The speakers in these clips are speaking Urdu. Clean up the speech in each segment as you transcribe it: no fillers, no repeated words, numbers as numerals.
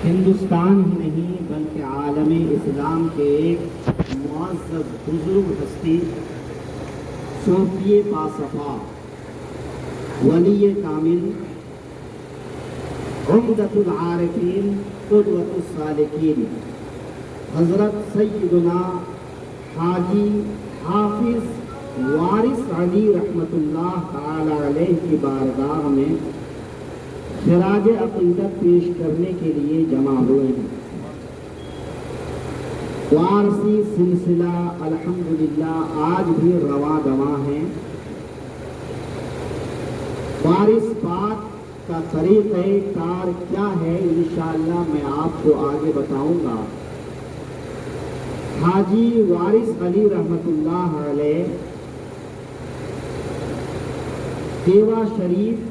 ہندوستان ہی نہیں بلکہ عالم اسلام کے ایک معزز بزرگ ہستی صوفی باصفا ولی کامل عمدۃ العارفین قدوۃ السالکین حضرت سیدنا حاجی حافظ وارث علی رحمۃ اللہ تعالی علیہ کی بارگاہ میں خراج عقیدت پیش کرنے کے لیے جمع ہوئے ہیں۔ وارثی سلسلہ الحمدللہ آج بھی رواں دواں ہے۔ وارث پاک کا طریقہ کار کیا ہے انشاءاللہ میں آپ کو آگے بتاؤں گا۔ حاجی وارث علی رحمۃ اللہ علیہ دیوا شریف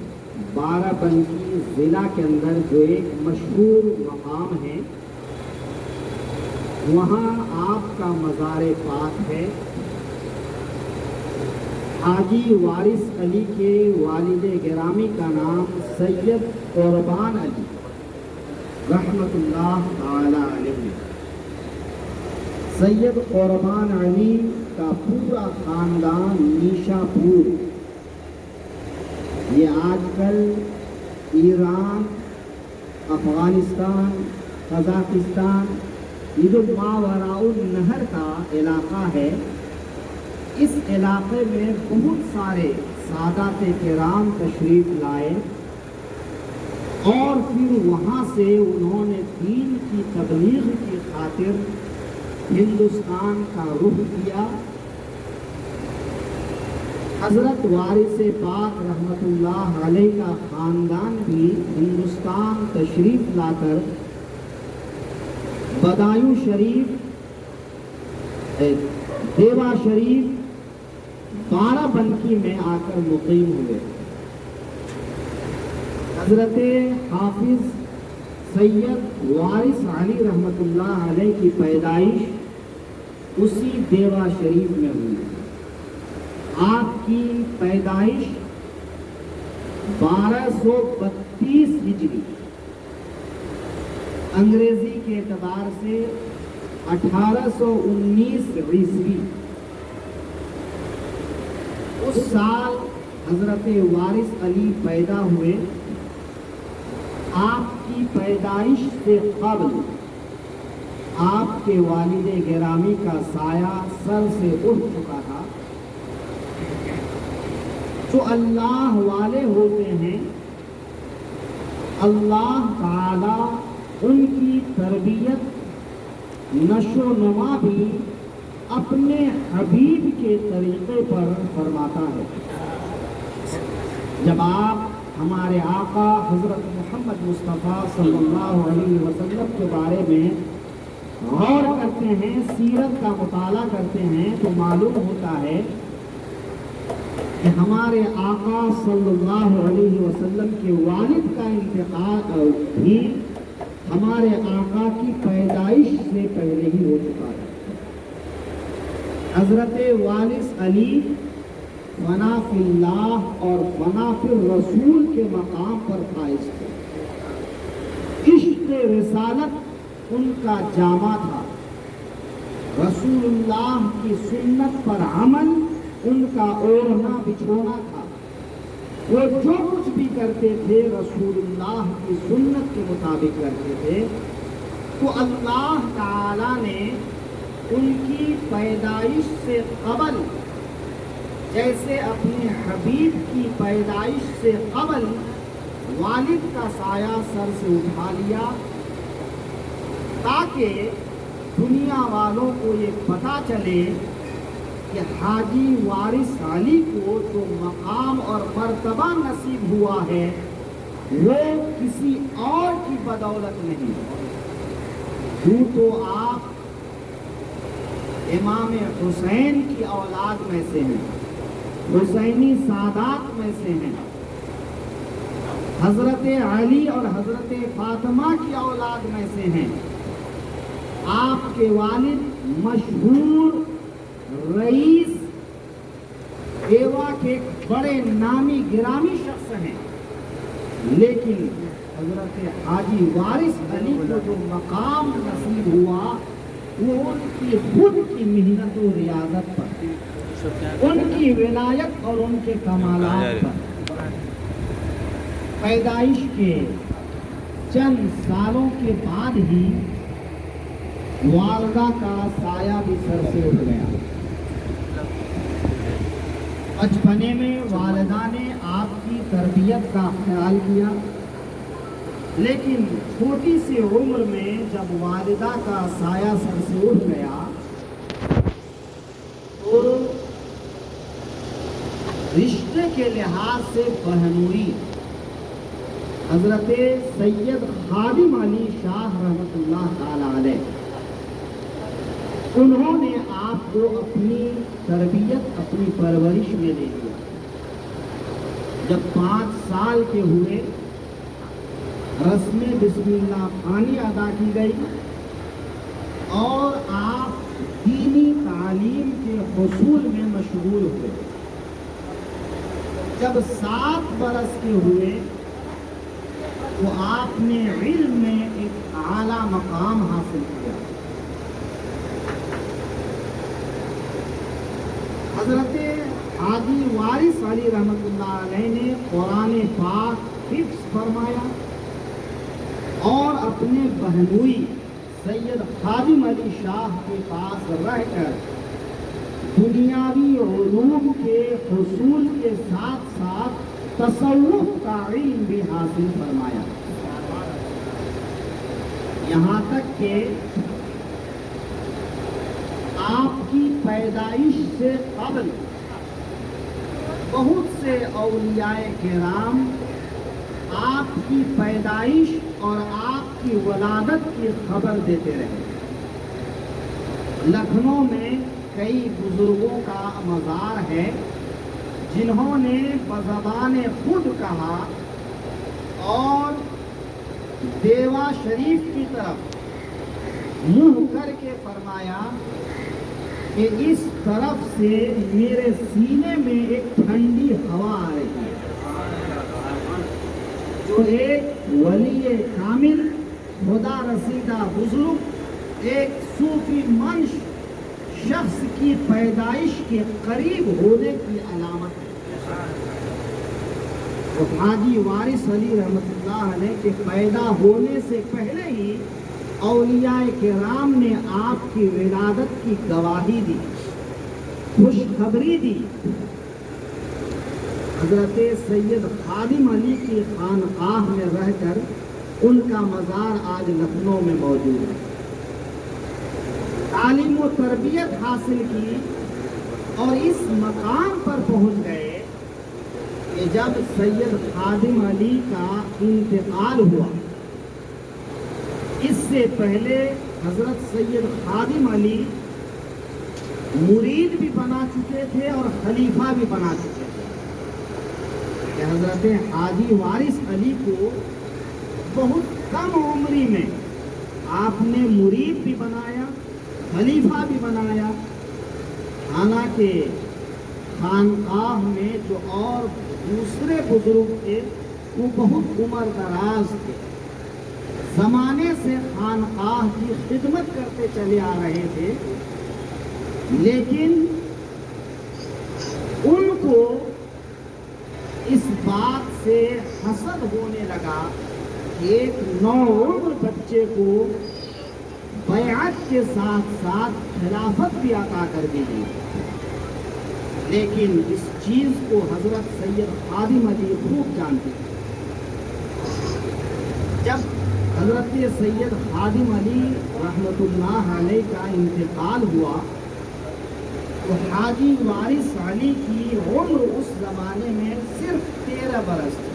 بارہ بنکی ضلع کے اندر جو ایک مشہور مقام ہے وہاں آپ کا مزار پاک ہے۔ حاجی وارث علی کے والد گرامی کا نام سید قربان علی رحمۃ اللہ تعالی علیہ۔ سید قربان علی کا پورا خاندان نیشا پور، یہ آج کل ایران، افغانستان، قزاقستان، یہ جو ماوراء النہر کا علاقہ ہے، اس علاقے میں بہت سارے سادات کرام تشریف لائے اور پھر وہاں سے انہوں نے دین کی تبلیغ کی خاطر ہندوستان کا رخ کیا۔ حضرت وارث پاک رحمۃ اللہ علیہ کا خاندان بھی ہندوستان تشریف لا کر بدایوں شریف، دیوا شریف، بارہ بنکی میں آ کر مقیم ہوئے۔ حضرت حافظ سید وارث علی رحمۃ اللہ علیہ کی پیدائش اسی دیوا شریف میں ہوئی۔ آپ کی پیدائش 1232 ہجری، انگریزی کے اعتبار سے 1819 عیسوی، اس سال حضرت وارث علی پیدا ہوئے۔ آپ کی پیدائش سے قبل آپ کے والد گرامی کا سایہ سر سے اٹھ چکا تھا۔ جو اللہ والے ہوتے ہیں اللہ تعالی ان کی تربیت نشو و نما بھی اپنے حبیب کے طریقے پر فرماتا ہے۔ جب آپ ہمارے آقا حضرت محمد مصطفیٰ صلی اللہ علیہ وسلم کے بارے میں غور کرتے ہیں، سیرت کا مطالعہ کرتے ہیں تو معلوم ہوتا ہے کہ ہمارے آقا صلی اللہ علیہ وسلم کے والد کا انتقال بھی ہمارے آقا کی پیدائش سے پہلے ہی ہو چکا ہے۔ حضرت وارث علی فنا فی اللہ اور فنا فی الرسول کے مقام پر فائز تھے۔ عشق رسالت ان کا جامع تھا، رسول اللہ کی سنت پر عمل ان کا اوڑھنا بچھونا تھا۔ وہ جو کچھ بھی کرتے تھے رسول اللہ کی سنت کے مطابق کرتے تھے۔ تو اللہ تعالی نے ان کی پیدائش سے قبل جیسے اپنے حبیب کی پیدائش سے قبل والد کا سایہ سر سے اٹھا لیا، تاکہ دنیا والوں کو یہ پتہ چلے کہ حاجی وارث علی کو جو مقام اور مرتبہ نصیب ہوا ہے وہ کسی اور کی بدولت نہیں۔ یوں تو آپ امام حسین کی اولاد میں سے ہیں، حسینی سادات میں سے ہیں، حضرت علی اور حضرت فاطمہ کی اولاد میں سے ہیں۔ آپ کے والد مشہور رئیس دیوا کے بڑے نامی گرامی شخص ہیں، لیکن حضرت حاجی وارث علی کو جو مقام نصیب ہوا وہ ان کی خود کی محنت و ریاضت پر، ان کی ولایت اور ان کے کمالات پر۔ پیدائش کے چند سالوں کے بعد ہی والدہ کا سایہ بھی سر سے اٹھ گیا۔ بچپنے میں والدہ نے آپ کی تربیت کا خیال کیا، لیکن چھوٹی سی عمر میں جب والدہ کا سایہ سر سے اٹھ گیا تو رشتے کے لحاظ سے بہنوئی حضرت سید خادم علی شاہ رحمۃ اللہ تعالی علیہ، انہوں نے آپ کو اپنی تربیت، اپنی پرورش میں دے دیا۔ جب 5 سال کے ہوئے رسم بسم اللہ خوانی ادا کی گئی اور آپ دینی تعلیم کے حصول میں مشغول ہوئے۔ جب 7 برس کے ہوئے تو آپ نے علم میں ایک اعلیٰ مقام حاصل کیا۔ حضرت حاجی وارث علی رحمۃ اللہ علیہ نے قرآن پاک حفظ فرمایا اور اپنے بہنوئی سید خادم علی شاہ کے پاس رہ کر دنیاوی علوم کے حصول کے ساتھ ساتھ تصوف کا علم بھی حاصل فرمایا، یہاں تک کہ آپ کی پیدائش سے قبل بہت سے اولیاء کرام آپ کی پیدائش اور آپ کی ولادت کی خبر دیتے رہے۔ لکھنؤ میں کئی بزرگوں کا مزار ہے جنہوں نے بزبان خود کہا اور دیوا شریف کی طرف منہ کر کے فرمایا کہ اس طرف سے میرے سینے میں ایک ٹھنڈی ہوا آ رہی ہے، جو ایک ولی کامل، خدا رسیدہ بزرگ، ایک صوفی منش شخص کی پیدائش کے قریب ہونے کی علامت ہے۔ تو حاجی وارث علی رحمۃ اللہ علیہ کے پیدا ہونے سے پہلے ہی اولیاء کرام نے آپ کی ولادت کی گواہی دی، خوشخبری دی۔ حضرت سید خادم علی کی خانقاہ میں رہ کر ان کا مزار آج لکھنؤ میں موجود ہے۔ تعلیم و تربیت حاصل کی اور اس مقام پر پہنچ گئے کہ جب سید خادم علی کا انتقال ہوا، اس سے پہلے حضرت سید خادم علی مرید بھی بنا چکے تھے اور خلیفہ بھی بنا چکے تھے کہ حضرت حاجی وارث علی کو بہت کم عمری میں آپ نے مرید بھی بنایا، خلیفہ بھی بنایا، حالانکہ خانقاہ میں جو اور دوسرے بزرگ تھے وہ بہت عمر دراز تھے، زمانے سے خانقاہ کی خدمت کرتے چلے آ رہے تھے، لیکن ان کو اس بات سے حسد ہونے لگا کہ ایک نوعمر بچے کو بیعت کے ساتھ ساتھ خلافت بھی عطا کر دی گئی، لیکن اس چیز کو حضرت سید خادم علی خوب جانتے تھے۔ جب حضرت سید خادم علی رحمۃ اللہ علیہ کا انتقال ہوا تو حاجی وارث علی کی عمر اس زمانے میں صرف 13 برس تھی۔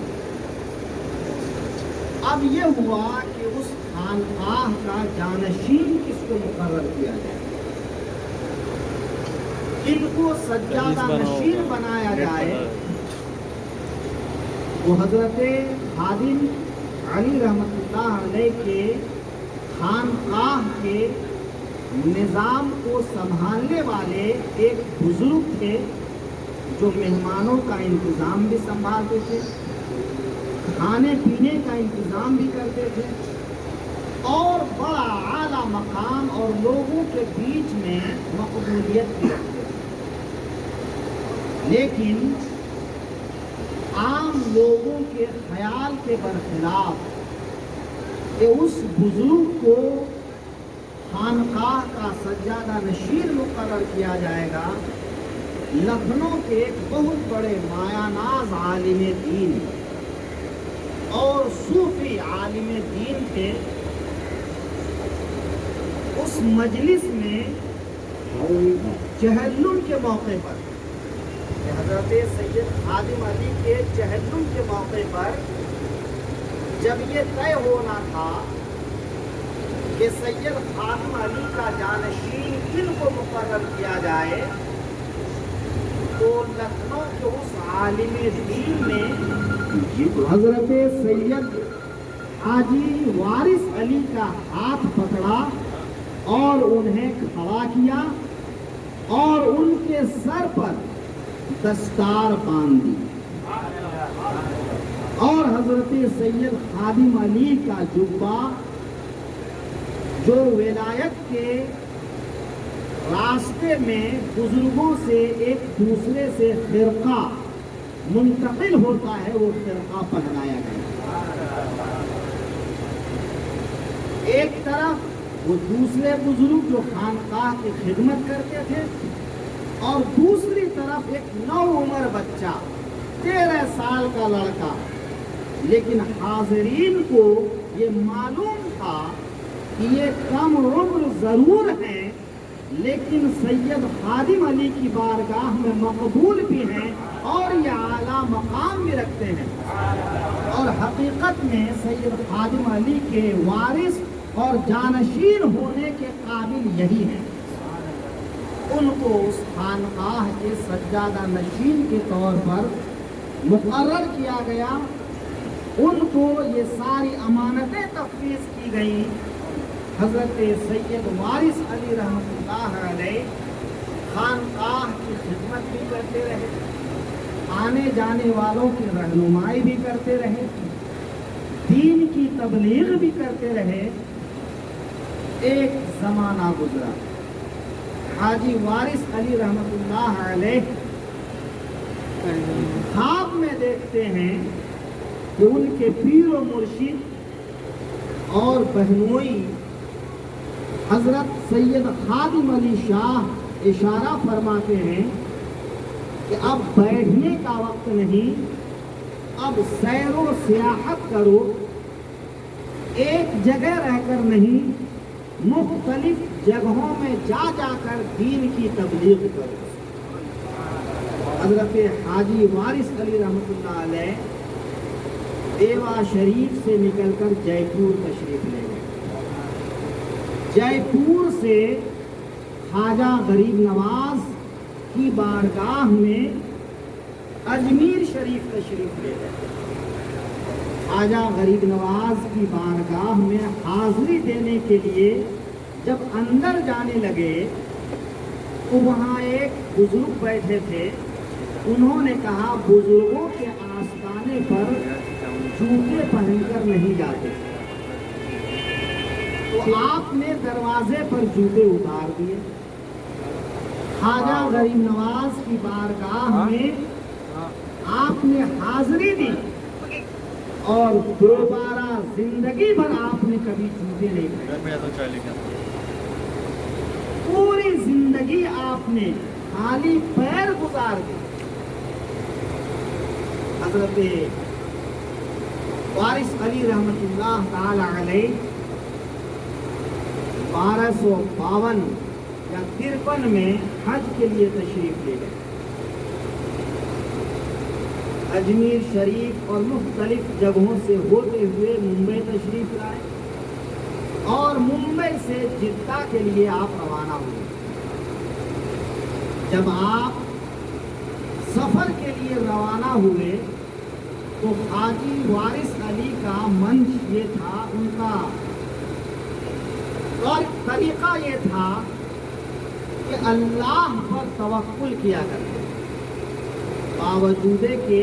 اب یہ ہوا کہ اس خانقاہ کا جانشین کس کو مقرر کیا جائے، ان کو سجادہ نشین بنایا جائے۔ وہ حضرت خادم علی رحمۃ اللہ علیہ کے خانقاہ کے نظام کو سنبھالنے والے ایک بزرگ تھے جو مہمانوں کا انتظام بھی سنبھالتے تھے، کھانے پینے کا انتظام بھی کرتے تھے اور بڑا اعلیٰ مقام اور لوگوں کے بیچ میں مقبولیت بھی رکھتے تھے. لیکن عام لوگوں کے خیال کے برخلاف کہ اس بزرگ کو خانقاہ کا سجادہ نشین مقرر کیا جائے گا، لکھنؤ کے ایک بہت بڑے مایہ ناز عالم دین اور صوفی عالم دین کے اس مجلس میں چہلم کے موقع پر، حضرت سید خادم علی کے چہلم کے موقع پر جب یہ طے ہونا تھا کہ سید خادم علی کا جانشین کن کو مقرر کیا جائے، تو لکھنؤ کے اس عالم دین نے حضرت سید حاجی وارث علی کا ہاتھ پکڑا اور انہیں کھڑا کیا اور ان کے سر پر دستار باندھ دی اور حضرت سید خادم علی کا جبہ جو ولایت کے راستے میں بزرگوں سے ایک دوسرے سے فرقہ منتقل ہوتا ہے، وہ فرقہ پہنایا گیا. ایک طرف وہ دوسرے بزرگ جو خانقاہ کی خدمت کرتے تھے اور دوسری طرف ایک نوعمر بچہ 13 سال کا لڑکا. لیکن حاضرین کو یہ معلوم تھا کہ یہ کم عمر ضرور ہیں لیکن سید خادم علی کی بارگاہ میں مقبول بھی ہیں اور یہ اعلیٰ مقام بھی رکھتے ہیں، اور حقیقت میں سید خادم علی کے وارث اور جانشین ہونے کے قابل یہی ہیں. ان کو اس خانقاہ کے سجادہ نشین کے طور پر مقرر کیا گیا. ان کو یہ ساری امانتیں تفویض کی گئیں. حضرت سید وارث علی رحمۃ اللہ علیہ خانقاہ کی خدمت بھی کرتے رہے، آنے جانے والوں کی رہنمائی بھی کرتے رہے، دین کی تبلیغ بھی کرتے رہے. ایک زمانہ گزرا، حاجی وارث علی رحمۃ اللہ علیہ خواب میں دیکھتے ہیں کہ ان کے پیر و مرشد اور بہنوئی حضرت سید خادم علی شاہ اشارہ فرماتے ہیں کہ اب بیٹھنے کا وقت نہیں، اب سیر و سیاحت کرو، ایک جگہ رہ کر نہیں، مختلف جگہوں میں جا جا کر دین کی تبلیغ کرو. حضرت حاجی وارث علی رحمۃ اللہ علیہ دیوا شریف سے نکل کر جے پور تشریف لے گئے. جے پور سے خواجہ غریب نواز کی بارگاہ میں اجمیر شریف تشریف لے گئے. خواجہ غریب نواز کی بارگاہ میں حاضری دینے کے لیے جب اندر جانے لگے تو وہاں ایک بزرگ بیٹھے تھے. انہوں نے کہا بزرگوں کے آستانے پر جوتے پہن کر نہیں جاتے. تو آپ نے دروازے پر جوتے اتار دیے. خواجہ غریب نواز کی بارگاہ میں آپ نے حاضری دی اور دوبارہ زندگی بھر آپ نے کبھی جوتے نہیں پہنے. پوری زندگی آپ نے خالی پیر گزار دی. حضرت وارث علی رحمۃ اللہ تعالی علیہ 1252 یا 53 میں حج کے لیے تشریف لے گئے. اجمیر شریف اور مختلف جگہوں سے ہوتے ہوئے ممبئی تشریف لائے اور ممبئی سے جدہ کے لیے آپ روانہ ہوئے. جب آپ سفر کے لیے روانہ ہوئے تو حاجی وارث علی کا منش یہ تھا، ان کا اور طریقہ یہ تھا کہ اللہ پر توکل کیا کرتے، باوجود کہ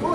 2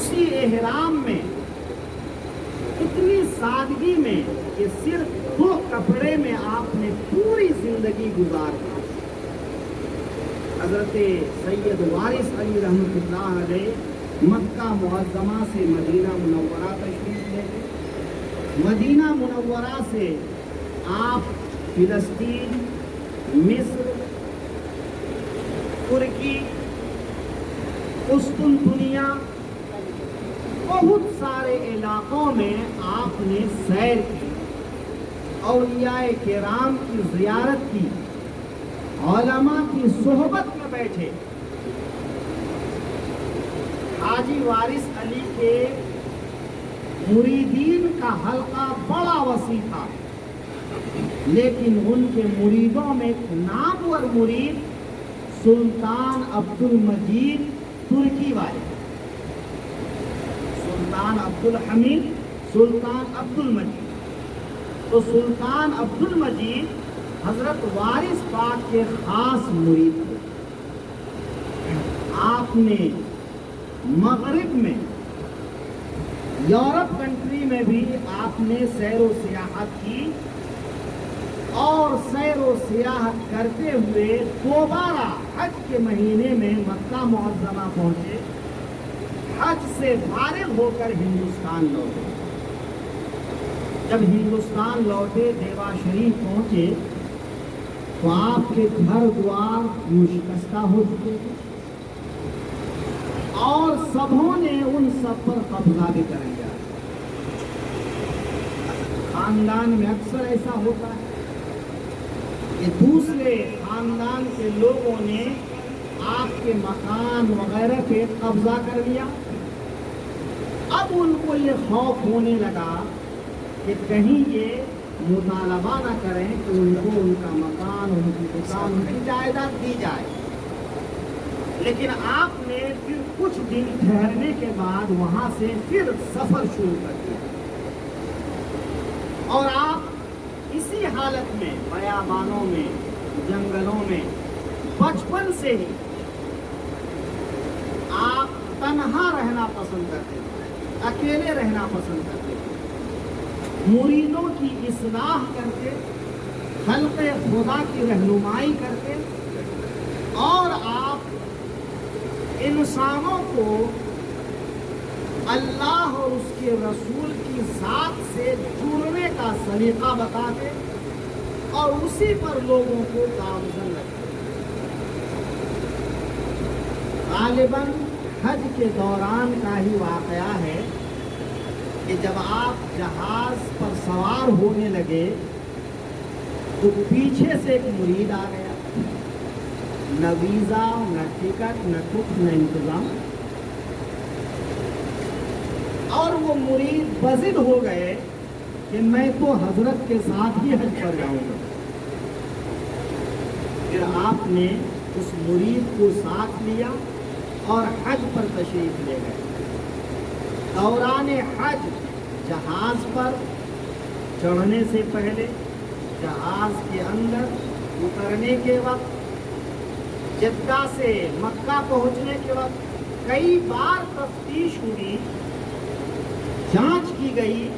اسی احرام میں اتنی سادگی میں کہ صرف 2 کپڑے میں آپ نے پوری زندگی گزار دی. حضرت سید وارث علی رحمۃ اللہ علیہ مکہ معظمہ سے مدینہ منورہ تشریف لے گئے. مدینہ منورہ سے آپ فلسطین، مصر، ترکی، قسطنطنیہ، بہت سارے علاقوں میں آپ نے سیر کی، اولیاء کرام کی زیارت کی، علماء کی صحبت میں بیٹھے. حاجی وارث علی کے مریدین کا حلقہ بڑا وسیع تھا، لیکن ان کے مریدوں میں ایک نامور مرید سلطان عبد المجید ترکی والے، سلطان عبد الحمید، سلطان عبد المجید. تو سلطان عبد المجید حضرت وارث پاک کے خاص مرید تھے. آپ نے مغرب میں، یورپ کنٹری میں بھی آپ نے سیر و سیاحت کی، اور سیر و سیاحت کرتے ہوئے دوبارہ حج کے مہینے میں مکہ معظمہ پہنچے. حج سے فارغ ہو کر ہندوستان لوٹے. جب ہندوستان لوٹے، دیوا شریف پہنچے، تو آپ کے گھر دوار یوں شکستہ ہو چکے تھے، اور سبوں نے ان سب پر قبضہ بھی کر لیا. خاندان میں اکثر ایسا ہوتا ہے کہ دوسرے خاندان کے لوگوں نے آپ کے مکان وغیرہ پہ قبضہ کر لیا. اب ان کو یہ خوف ہونے لگا کہ کہیں یہ مطالبہ نہ کریں کہ ان کو ان کا مکان، ان کی دکان، ان کی جائیداد دی جائے. لیکن آپ نے پھر کچھ دن ٹھہرنے کے بعد وہاں سے پھر سفر شروع کر دیا، اور آپ اسی حالت میں بیابانوں میں، جنگلوں میں بچپن سے ہی آپ تنہا رہنا پسند کرتے تھے، اکیلے رہنا پسند کرتے تھے. مریدوں کی اصلاح کرتے، خلق خدا کی رہنمائی کرتے، اور آپ انسانوں کو اللہ اور اس کے رسول کی ذات سے جڑنے کا سلیقہ بتاتے، اور اسی پر لوگوں کو گامزن رکھتے. غالباً حج کے دوران کا ہی واقعہ ہے کہ جب آپ جہاز پر سوار ہونے لگے تو پیچھے سے ایک مرید آ گیا. نہ ویزا، نہ ٹکٹ، نہ کچھ، نہ انتظام، اور وہ مرید بضد ہو گئے کہ میں تو حضرت کے ساتھ ہی حج پر جاؤں گا. پھر آپ نے اس مرید کو ساتھ لیا اور حج پر تشریف لے گئے. دوران حج جہاز پر چڑھنے سے پہلے، جہاز کے اندر اترنے کے وقت، جدہ سے مکہ پہنچنے کے وقت کئی بار تفتیش ہوئی، جانچ کی گئی،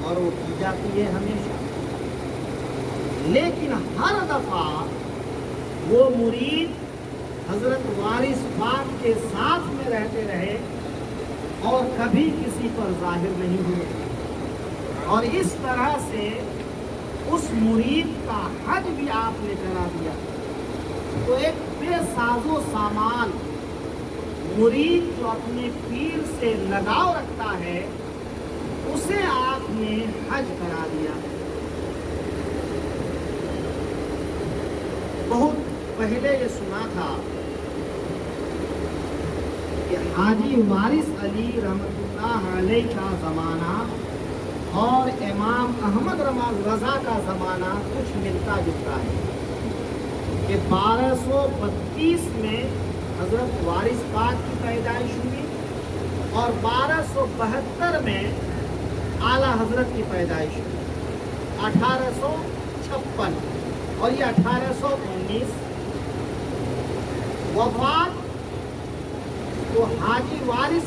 اور وہ کی جاتی ہے ہمیشہ. لیکن ہر دفعہ وہ مرید حضرت وارث پاک کے ساتھ میں رہتے رہے اور کبھی کسی پر ظاہر نہیں ہوئے. اور اس طرح سے اس مرید کا حج بھی آپ نے کرا دیا. تو ایک بے ساز و سامان مرید جو اپنے پیر سے لگاؤ رکھتا ہے، اسے آپ نے حج کرا دیا. بہت پہلے یہ سنا تھا کہ حاجی وارث علی رحمۃ اللہ علیہ کا زمانہ اور امام احمد رضا کا زمانہ کچھ ملتا جلتا ہے. کہ 1232 میں حضرت وارث پاک کی پیدائش ہوئی، اور 1272 میں اعلیٰ حضرت کی پیدائش ہوئی. 1856 اور یہ 1819 وفات. تو حاجی وارث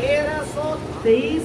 1323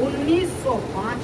1905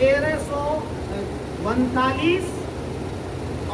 1339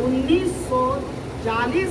1940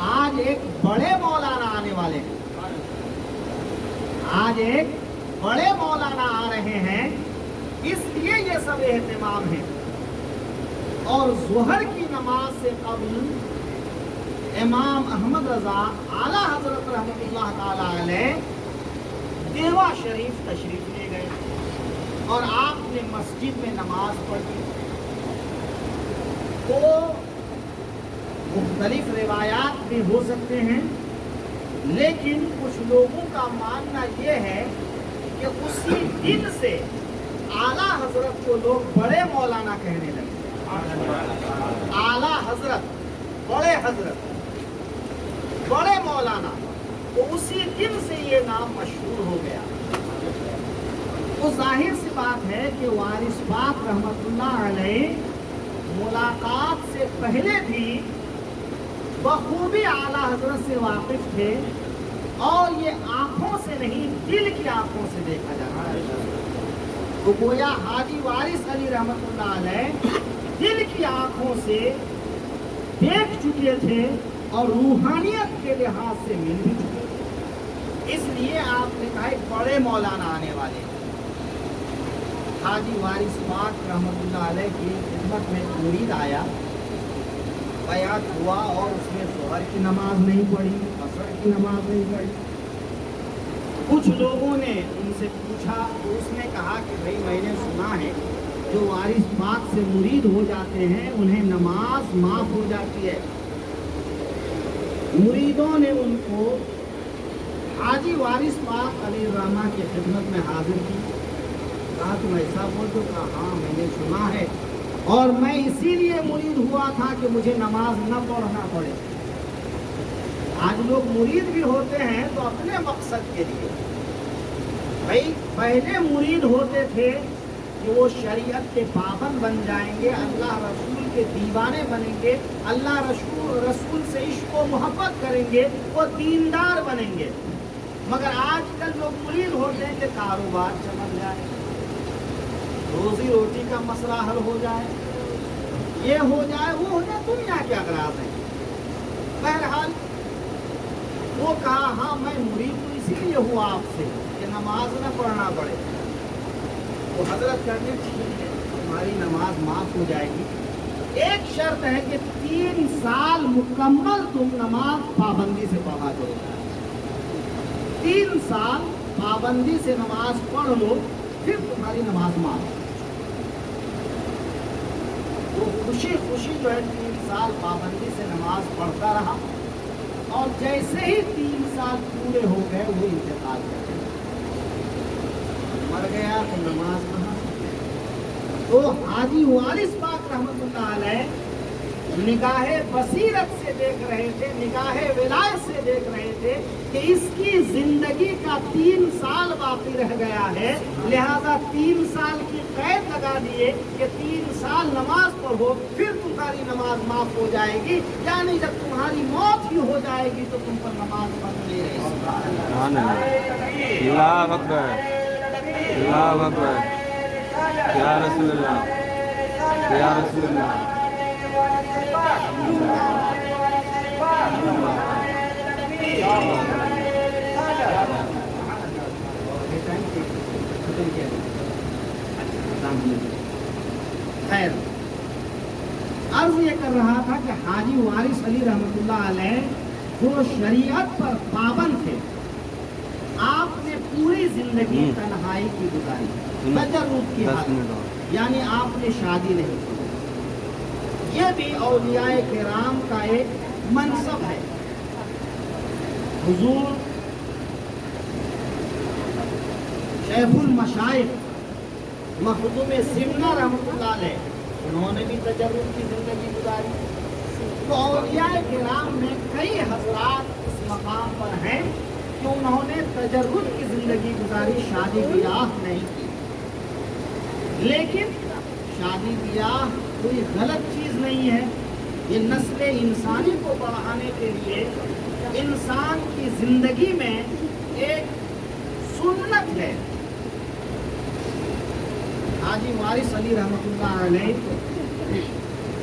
آج ایک بڑے مولانا آنے والے ہیں، آج ایک بڑے مولانا آ رہے ہیں، اس لیے یہ سب اہتمام ہے۔ اور ظہر کی نماز سے قبل امام احمد رضا اعلیٰ حضرت رحمۃ اللہ تعالی علیہ دیوا شریف تشریف لے گئے اور آپ نے مسجد میں نماز پڑھی۔ تو مختلف روایات بھی ہو سکتے ہیں، لیکن کچھ لوگوں کا ماننا یہ ہے کہ اسی دن سے اعلیٰ حضرت کو لوگ بڑے مولانا کہنے لگے۔ اعلیٰ حضرت، بڑے حضرت، بڑے مولانا، تو اسی دن سے یہ نام مشہور ہو گیا۔ تو ظاہر سی بات ہے کہ وارث پاک رحمت اللہ علیہ ملاقات سے پہلے بھی بخوبی اعلیٰ حضرت سے واقف تھے، اور یہ آنکھوں سے نہیں دل کی آنکھوں سے دیکھا جاتا ہے۔ تو گویا حاجی وارث علی رحمت اللہ علیہ دل کی آنکھوں سے دیکھ چکے تھے اور روحانیت کے لحاظ سے مل بھی چکے تھے، اس لیے آپ نے کہا ایک بڑے مولانا آنے والے۔ حاجی وارث پاک رحمت اللہ علیہ کی خدمت میں مرید آیا، بیعت ہوا، اور اس نے ظہر کی نماز نہیں پڑھی، عصر کی نماز نہیں پڑھی۔ کچھ لوگوں نے ان سے پوچھا تو اس نے کہا کہ بھئی میں نے سنا ہے جو وارث پاک سے مرید ہو جاتے ہیں انہیں نماز معاف ہو جاتی ہے۔ مریدوں نے ان کو حاجی وارث پاک علیہ الرحمہ کی خدمت میں حاضر کی، کہا تم ایسا بول تو؟ کہا ہاں میں نے سنا ہے، اور میں اسی لیے مرید ہوا تھا کہ مجھے نماز نہ پڑھنا پڑے۔ آج لوگ مرید بھی ہوتے ہیں تو اپنے مقصد کے لیے، بھائی پہلے مرید ہوتے تھے کہ وہ شریعت کے پابند بن جائیں گے، اللہ رسول کے دیوانے بنیں گے، اللہ رسول سے عشق و محبت کریں گے، وہ دیندار بنیں گے۔ مگر آج کل لوگ مرید ہوتے ہیں کہ کاروبار چمک جائے، روزی روٹی کا مسئلہ حل ہو جائے، یہ ہو جائے وہ ہو جائے، دنیا کے اغراض ہیں۔ بہرحال وہ کہا ہاں میں مرید تو اسی لیے ہوا آپ سے کہ نماز نہ پڑھنا پڑے۔ وہ حضرت کرنے ٹھیک ہے تمہاری نماز معاف ہو جائے گی، ایک شرط ہے کہ 3 سال مکمل تم نماز پابندی سے پڑھا کرو، 3 سال پابندی سے نماز پڑھ لو، پھر تمہاری نماز معاف۔ وہ خوشی خوشی جو ہے 3 سال پابندی سے نماز پڑھتا رہا، اور جیسے ہی 3 سال پورے ہو گئے وہ انتقال کر گیا، مر گیا تو نماز کہاں۔ تو حاجی وارث پاک رحمت اللہ علیہ نگاہ بصیرت سے دیکھ رہے تھے، نگاہ ولایت سے دیکھ رہے تھے کہ اس کی زندگی کا 3 سال باقی رہ گیا ہے، لہذا 3 سال کی قید لگا دیے کہ 3 سال نماز پڑھو پھر تمہاری نماز معاف ہو جائے گی، یعنی جب تمہاری موت ہی ہو جائے گی تو تم پر نماز پڑھ نہیں رہے۔ اللہ اکبر، اللہ اکبر، یا رسول اللہ، یا رسول اللہ۔ خیر، عرض یہ کر رہا تھا کہ حاجی وارث علی رحمت اللہ علیہ جو شریعت پر پابند تھے، آپ نے پوری زندگی تنہائی کی گزاری، تجرد کی حالت، یعنی آپ نے شادی نہیں کی۔ یہ بھی اولیاء کرام کا ایک منصب ہے۔ حضور شیخ المشائخ مخدوم سمنہ رحمۃ اللہ علیہ، انہوں نے بھی تجرد کی زندگی گزاری۔ تو اولیاء کرام میں کئی حضرات اس مقام پر ہیں کہ انہوں نے تجرد کی زندگی گزاری، شادی بیاہ نہیں کی۔ لیکن شادی بیاہ کوئی غلط چیز نہیں ہے، یہ نسل انسانی کو بڑھانے کے لیے انسان کی زندگی میں ایک سنت ہے۔ حاجی وارث علی رحمۃ اللہ علیہ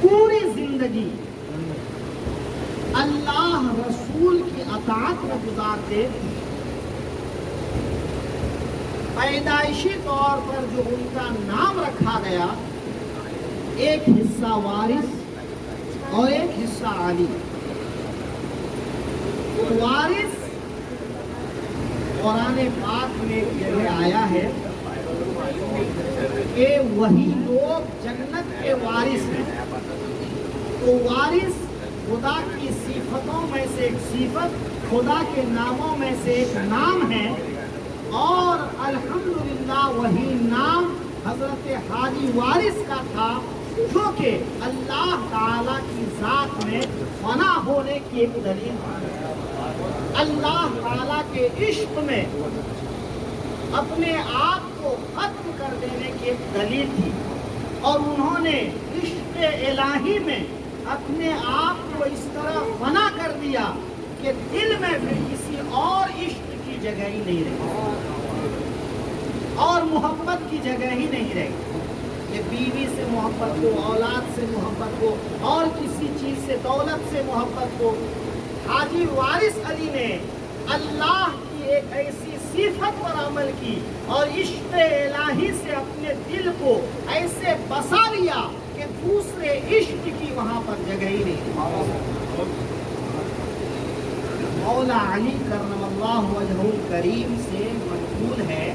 پوری زندگی اللہ اطاعت میں گزارتے. پیدائشی طور پر جو ان کا نام رکھا گیا، ایک حصہ وارث اور ایک حصہ علی. وارث قرآن پاک میں ایک جگہ آیا ہے کہ وہی لوگ جنت کے وارث ہیں. تو وارث خدا کی صفتوں میں سے ایک صفت، خدا کے ناموں میں سے ایک نام ہے، اور الحمدللہ وہی نام حضرت حاجی وارث کا تھا، جو کہ اللہ تعالی کی ذات میں فنا ہونے کی ایک دلیل تھی. اللہ تعالی کے عشق میں اپنے آپ کو ختم کر دینے کی ایک دلیل تھی، اور انہوں نے عشق الہی میں اپنے آپ کو اس طرح فنا کر دیا کہ دل میں پھر کسی اور عشق کی جگہ ہی نہیں رہی، اور محبت کی جگہ ہی نہیں رہی کہ بیوی سے محبت ہو، اولاد سے محبت ہو، اور کسی چیز سے، دولت سے محبت ہو. حاجی وارث علی نے اللہ کی ایک ایسی صفت پر عمل کی اور عشق الہی سے اپنے دل کو ایسے بسا لیا کہ دوسرے عشق کی وہاں پر جگہ ہی نہیں. مولا علی کرم اللہ وجہہ الکریم سے منقول ہے،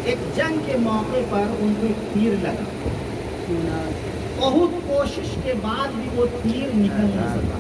ایک جنگ کے موقع پر ان کو ایک تیر لگا، بہت کوشش کے بعد بھی وہ تیر نکل نہ سکا.